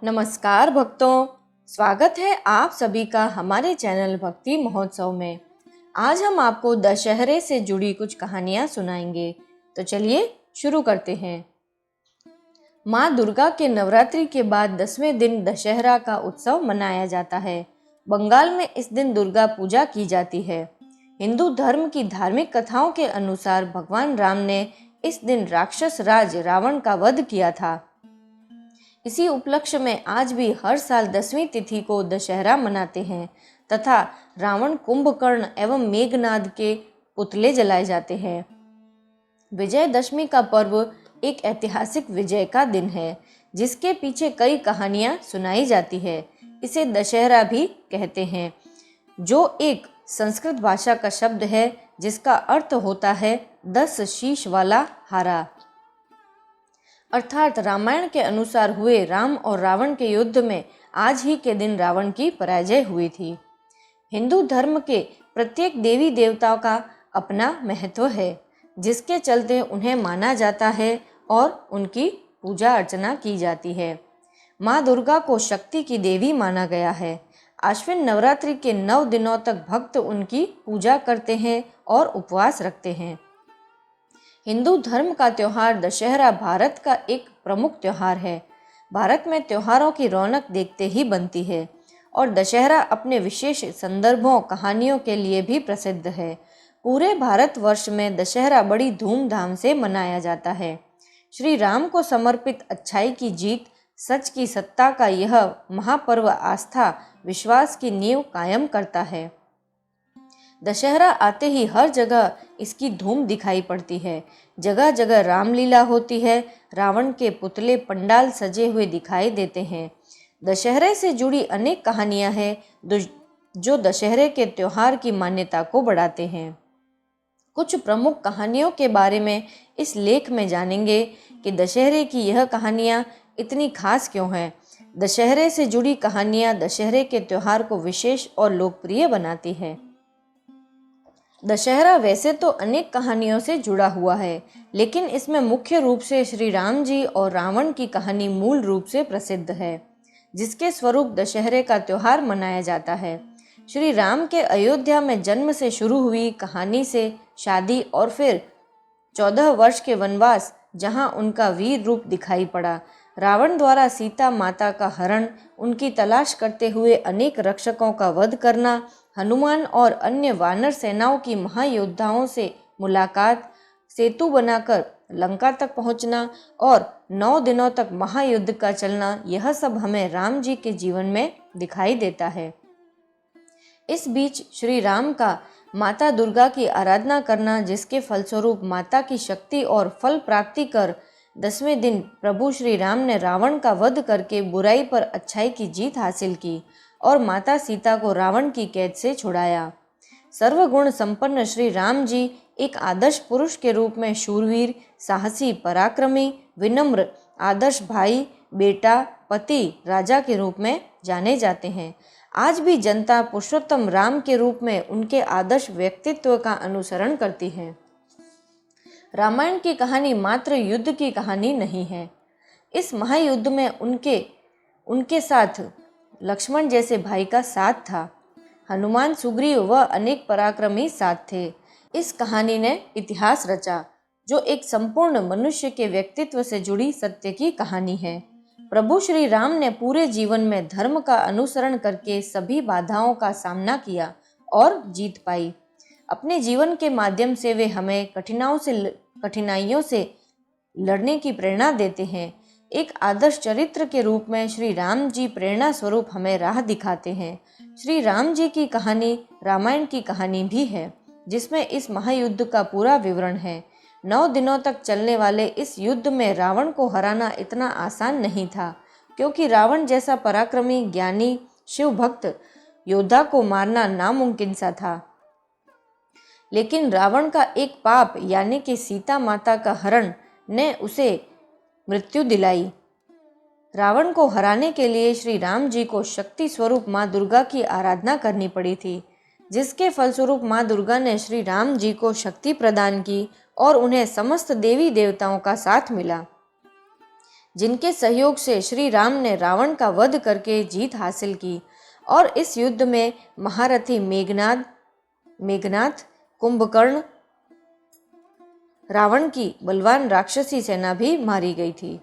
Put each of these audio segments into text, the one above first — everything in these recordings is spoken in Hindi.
नमस्कार भक्तों, स्वागत है आप सभी का हमारे चैनल भक्ति महोत्सव में। आज हम आपको दशहरे से जुड़ी कुछ कहानियां सुनाएंगे। तो चलिए शुरू करते हैं। माँ दुर्गा के नवरात्रि के बाद 10वें दिन दशहरा का उत्सव मनाया जाता है। बंगाल में इस दिन दुर्गा पूजा की जाती है। हिंदू धर्म की धार्मिक कथाओं के अनुसार भगवान राम ने इस दिन राक्षस राज रावण का वध किया था। इसी उपलक्ष्य में आज भी हर साल 10वीं तिथि को दशहरा मनाते हैं तथा रावण, कुंभकर्ण एवं मेघनाद के पुतले जलाए जाते हैं। विजयदशमी का पर्व एक ऐतिहासिक विजय का दिन है जिसके पीछे कई कहानियां सुनाई जाती है। इसे दशहरा भी कहते हैं, जो एक संस्कृत भाषा का शब्द है जिसका अर्थ होता है 10 शीश वाला हारा। अर्थात रामायण के अनुसार हुए राम और रावण के युद्ध में आज ही के दिन रावण की पराजय हुई थी। हिंदू धर्म के प्रत्येक देवी देवताओं का अपना महत्व है, जिसके चलते उन्हें माना जाता है और उनकी पूजा अर्चना की जाती है। माँ दुर्गा को शक्ति की देवी माना गया है। आश्विन नवरात्रि के 9 दिनों तक भक्त उनकी पूजा करते हैं और उपवास रखते हैं। हिंदू धर्म का त्योहार दशहरा भारत का एक प्रमुख त्योहार है। भारत में त्योहारों की रौनक देखते ही बनती है और दशहरा अपने विशेष संदर्भों, कहानियों के लिए भी प्रसिद्ध है। पूरे भारतवर्ष में दशहरा बड़ी धूमधाम से मनाया जाता है। श्री राम को समर्पित अच्छाई की जीत, सच की सत्ता का यह महापर्व आस्था, विश्वास की नींव कायम करता है। दशहरा आते ही हर जगह इसकी धूम दिखाई पड़ती है। जगह जगह रामलीला होती है। रावण के पुतले, पंडाल सजे हुए दिखाई देते हैं। दशहरे से जुड़ी अनेक कहानियां हैं जो दशहरे के त्योहार की मान्यता को बढ़ाते हैं। कुछ प्रमुख कहानियों के बारे में इस लेख में जानेंगे कि दशहरे की यह कहानियां इतनी खास क्यों हैं। दशहरे से जुड़ी कहानियां दशहरे के त्योहार को विशेष और लोकप्रिय बनाती है। दशहरा वैसे तो अनेक कहानियों से जुड़ा हुआ है, लेकिन इसमें मुख्य रूप से श्री राम जी और रावण की कहानी मूल रूप से प्रसिद्ध है, जिसके स्वरूप दशहरे का त्योहार मनाया जाता है। श्री राम के अयोध्या में जन्म से शुरू हुई कहानी से शादी और फिर 14 वर्ष के वनवास, जहां उनका वीर रूप दिखाई पड़ा, रावण द्वारा सीता माता का हरण, उनकी तलाश करते हुए अनेक रक्षकों का वध करना, हनुमान और अन्य वानर सेनाओं की महायोद्धाओं से मुलाकात, सेतु बनाकर लंका तक पहुंचना और 9 दिनों तक महायुद्ध का चलना, यह सब हमें राम जी के जीवन में दिखाई देता है। इस बीच श्री राम का माता दुर्गा की आराधना करना, जिसके फलस्वरूप माता की शक्ति और फल प्राप्ति कर 10वें दिन प्रभु श्री राम ने रावण का वध करके बुराई पर अच्छाई की जीत हासिल की और माता सीता को रावण की कैद से छुड़ाया। सर्वगुण संपन्न श्री राम जी एक आदर्श पुरुष के रूप में शूरवीर, साहसी, पराक्रमी, विनम्र, आदर्श भाई, बेटा, पति, राजा के रूप में जाने जाते हैं। आज भी जनता पुरुषोत्तम राम के रूप में उनके आदर्श व्यक्तित्व का अनुसरण करती है। रामायण की कहानी मात्र युद्ध की कहानी नहीं है। इस महायुद्ध में उनके साथ लक्ष्मण जैसे भाई का साथ था। हनुमान, सुग्रीव व अनेक पराक्रमी साथ थे। इस कहानी ने इतिहास रचा, जो एक संपूर्ण मनुष्य के व्यक्तित्व से जुड़ी सत्य की कहानी है। प्रभु श्री राम ने पूरे जीवन में धर्म का अनुसरण करके सभी बाधाओं का सामना किया और जीत पाई। अपने जीवन के माध्यम से वे हमें कठिनाइयों से लड़ने की प्रेरणा देते हैं। एक आदर्श चरित्र के रूप में श्री राम जी प्रेरणा स्वरूप हमें राह दिखाते हैं। श्री राम जी की कहानी रामायण की कहानी भी है, जिसमें इस महायुद्ध का पूरा विवरण है। 9 दिनों तक चलने वाले इस युद्ध में रावण को हराना इतना आसान नहीं था, क्योंकि रावण जैसा पराक्रमी, ज्ञानी, शिव भक्त योद्धा को मारना नामुमकिन सा था। लेकिन रावण का एक पाप, यानी कि सीता माता का हरण, ने उसे मृत्यु दिलाई। रावण को हराने के लिए श्री राम जी को शक्ति स्वरूप माँ दुर्गा की आराधना करनी पड़ी थी, जिसके फलस्वरूप माँ दुर्गा ने श्री राम जी को शक्ति प्रदान की और उन्हें समस्त देवी देवताओं का साथ मिला। जिनके सहयोग से श्री राम ने रावण का वध करके जीत हासिल की। और इस युद्ध में महारथी मेघनाथ, कुंभकर्ण, रावण की बलवान राक्षसी सेना भी मारी गई थी।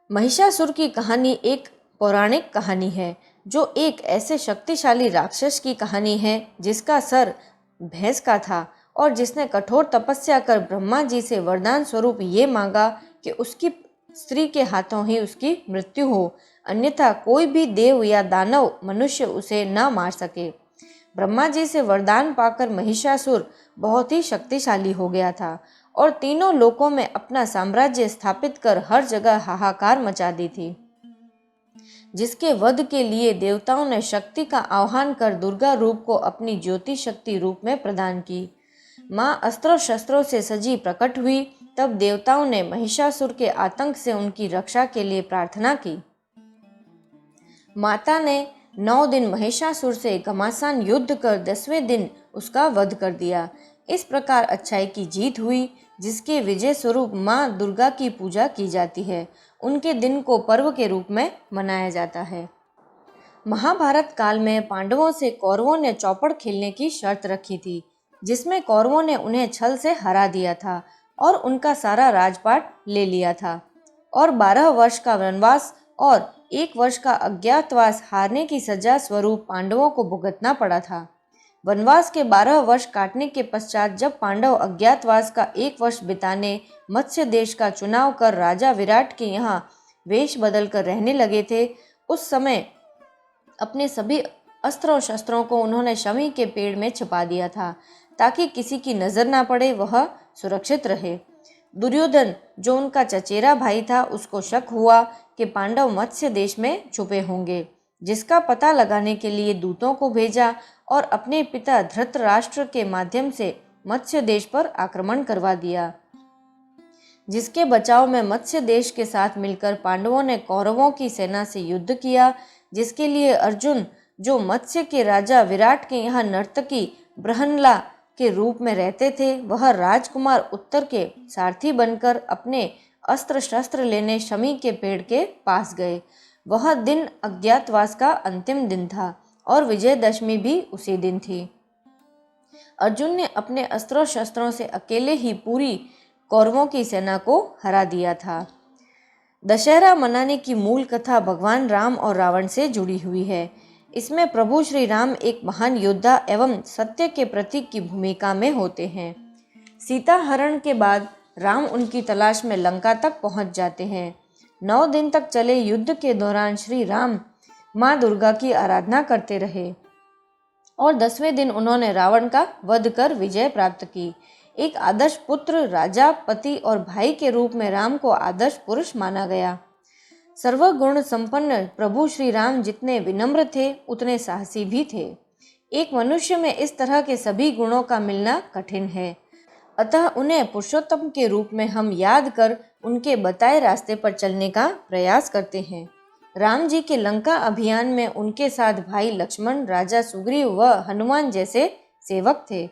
महिषासुर की कहानी एक पौराणिक कहानी है, जो एक ऐसे शक्तिशाली राक्षस की कहानी है जिसका सर भैंस का था और जिसने कठोर तपस्या कर ब्रह्मा जी से वरदान स्वरूप ये मांगा कि उसकी स्त्री के हाथों ही उसकी मृत्यु हो, अन्यथा कोई भी देव या दानव मनुष्य उसे न मार सके। ब्रह्मा जी से वरदान पाकर महिषासुर बहुत ही शक्तिशाली हो गया था और तीनों लोकों में अपना साम्राज्य स्थापित कर हर जगह हाहाकार मचा दी थी, जिसके वध के लिए देवताओं ने शक्ति का आह्वान कर दुर्गा रूप को अपनी ज्योति शक्ति रूप में प्रदान की। माँ अस्त्रों शस्त्रों से सजी प्रकट हुई, तब देवताओं ने महिषासुर के आतंक से उनकी रक्षा के लिए प्रार्थना की। माता ने 9 दिन महिषासुर से घमासान युद्ध कर 10वें दिन उसका वध कर दिया। इस प्रकार अच्छाई की जीत हुई, जिसके विजय स्वरूप माँ दुर्गा की पूजा की जाती है। उनके दिन को पर्व के रूप में मनाया जाता है। महाभारत काल में पांडवों से कौरवों ने चौपड़ खेलने की शर्त रखी थी, जिसमें कौरवों ने उन्हें छल से हरा दिया था और उनका सारा राजपाट ले लिया था और 12 वर्ष का वनवास और 1 वर्ष का अज्ञातवास हारने की सजा स्वरूप पांडवों को भुगतना पड़ा था। वनवास के 12 वर्ष काटने के पश्चात जब पांडव अज्ञातवास का 1 वर्ष बिताने मत्स्य देश का चुनाव कर राजा विराट के यहाँ वेश बदल कर रहने लगे थे, उस समय अपने सभी अस्त्रों शस्त्रों को उन्होंने शमी के पेड़ में छिपा दिया था, ताकि किसी की नजर ना पड़े, वह सुरक्षित रहे। दुर्योधन, जो उनका चचेरा भाई था, उसको शक हुआ कि पांडव मत्स्य देश में छुपे होंगे, जिसका पता लगाने के लिए दूतों को भेजा और अपने पिता धृतराष्ट्र के माध्यम से मत्स्य देश पर आक्रमण करवा दिया, जिसके बचाव में मत्स्य देश के साथ मिलकर पांडवों ने कौरवों की सेना से युद्ध किया, जिसके लिए अर्जुन, जो मत्स्य के राजा विराट के यहाँ नर्तकी बृहन्नला के रूप में रहते थे, वह राजकुमार उत्तर के सारथी बनकर अपने अस्त्र शस्त्र लेने शमी के पेड़ के पास गए। वह दिन अज्ञातवास का अंतिम दिन था और विजयदशमी भी उसी दिन थी। अर्जुन ने अपने अस्त्रों शस्त्रों से अकेले ही पूरी कौरवों की सेना को हरा दिया था। दशहरा मनाने की मूल कथा भगवान राम और रावण से जुड़ी हुई है। इसमें प्रभु श्री राम एक महान योद्धा एवं सत्य के प्रतीक की भूमिका में होते हैं। सीता हरण के बाद राम उनकी तलाश में लंका तक पहुंच जाते हैं। 9 दिन तक चले युद्ध के दौरान श्री राम माँ दुर्गा की आराधना करते रहे और 10वें दिन उन्होंने रावण का वध कर विजय प्राप्त की। एक आदर्श पुत्र, राजा, पति और भाई के रूप में राम को आदर्श पुरुष माना गया। सर्वगुण संपन्न प्रभु श्री राम जितने विनम्र थे, उतने साहसी भी थे। एक मनुष्य में इस तरह के सभी गुणों का मिलना कठिन है, अतः उन्हें पुरुषोत्तम के रूप में हम याद कर उनके बताए रास्ते पर चलने का प्रयास करते हैं। राम जी के लंका अभियान में उनके साथ भाई लक्ष्मण, राजा सुग्रीव व हनुमान जैसे सेवक थे।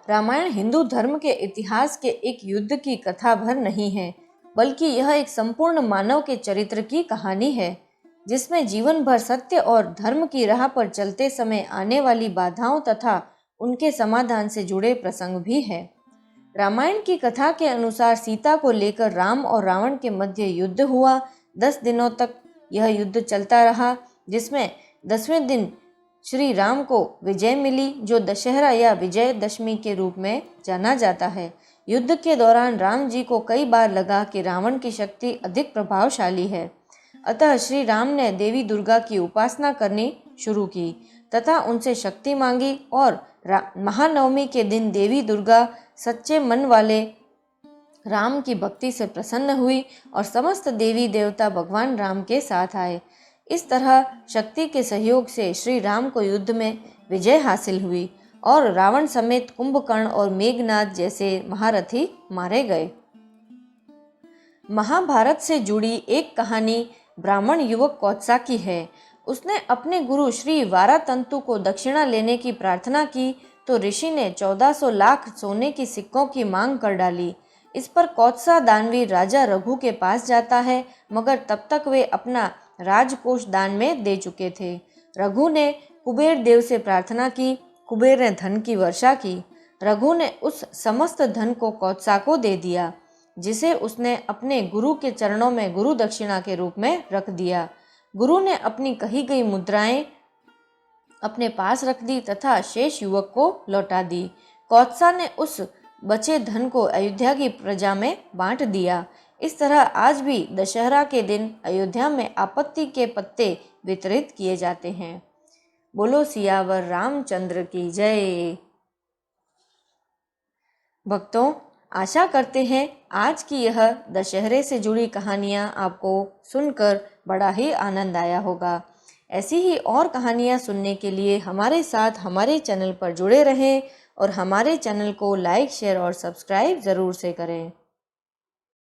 रामायण हिंदू धर्म के इतिहास के एक युद्ध की कथा भर नहीं है, बल्कि यह एक संपूर्ण मानव के चरित्र की कहानी है, जिसमें जीवन भर सत्य और धर्म की राह पर चलते समय आने वाली बाधाओं तथा उनके समाधान से जुड़े प्रसंग भी है। रामायण की कथा के अनुसार सीता को लेकर राम और रावण के मध्य युद्ध हुआ। 10 दिनों तक यह युद्ध चलता रहा, जिसमें 10वें दिन श्री राम को विजय मिली, जो दशहरा या विजयदशमी के रूप में जाना जाता है। युद्ध के दौरान राम जी को कई बार लगा कि रावण की शक्ति अधिक प्रभावशाली है, अतः श्री राम ने देवी दुर्गा की उपासना करनी शुरू की तथा उनसे शक्ति मांगी और महानवमी के दिन देवी दुर्गा सच्चे मन वाले राम की भक्ति से प्रसन्न हुई और समस्त देवी देवता भगवान राम के साथ आए। इस तरह शक्ति के सहयोग से श्री राम को युद्ध में विजय हासिल हुई और रावण समेत कुंभकर्ण और मेघनाद जैसे महारथी मारे गए। महाभारत से जुड़ी एक कहानी ब्राह्मण युवक कौत्सा की है। उसने अपने गुरु श्री वारातंतु को दक्षिणा लेने की प्रार्थना की तो ऋषि ने 1400 लाख सोने की सिक्कों की मांग कर डाली। इस पर कौत्सा दानवीर राजा रघु के पास जाता है, मगर तब तक वे अपना राजकोष दान में दे चुके थे। रघु ने कुबेर देव से प्रार्थना की। कुबेर ने धन की वर्षा की। रघु ने उस समस्त धन को कौत्सा को दे दिया, जिसे उसने अपने गुरु के चरणों में गुरु दक्षिणा के रूप में रख दिया। गुरु ने अपनी कही गई मुद्राएं अपने पास रख दी तथा शेष युवक को लौटा दी। कौत्सा ने उस बचे धन को अयोध्या की प्रजा में बांट दिया। इस तरह आज भी दशहरा के दिन अयोध्या में आपत्ति के पत्ते वितरित किए जाते हैं। बोलो सियावर रामचंद्र की जय। भक्तों, आशा करते हैं आज की यह दशहरे से जुड़ी कहानियाँ आपको सुनकर बड़ा ही आनंद आया होगा। ऐसी ही और कहानियाँ सुनने के लिए हमारे साथ हमारे चैनल पर जुड़े रहें और हमारे चैनल को लाइक, शेयर और सब्सक्राइब ज़रूर से करें।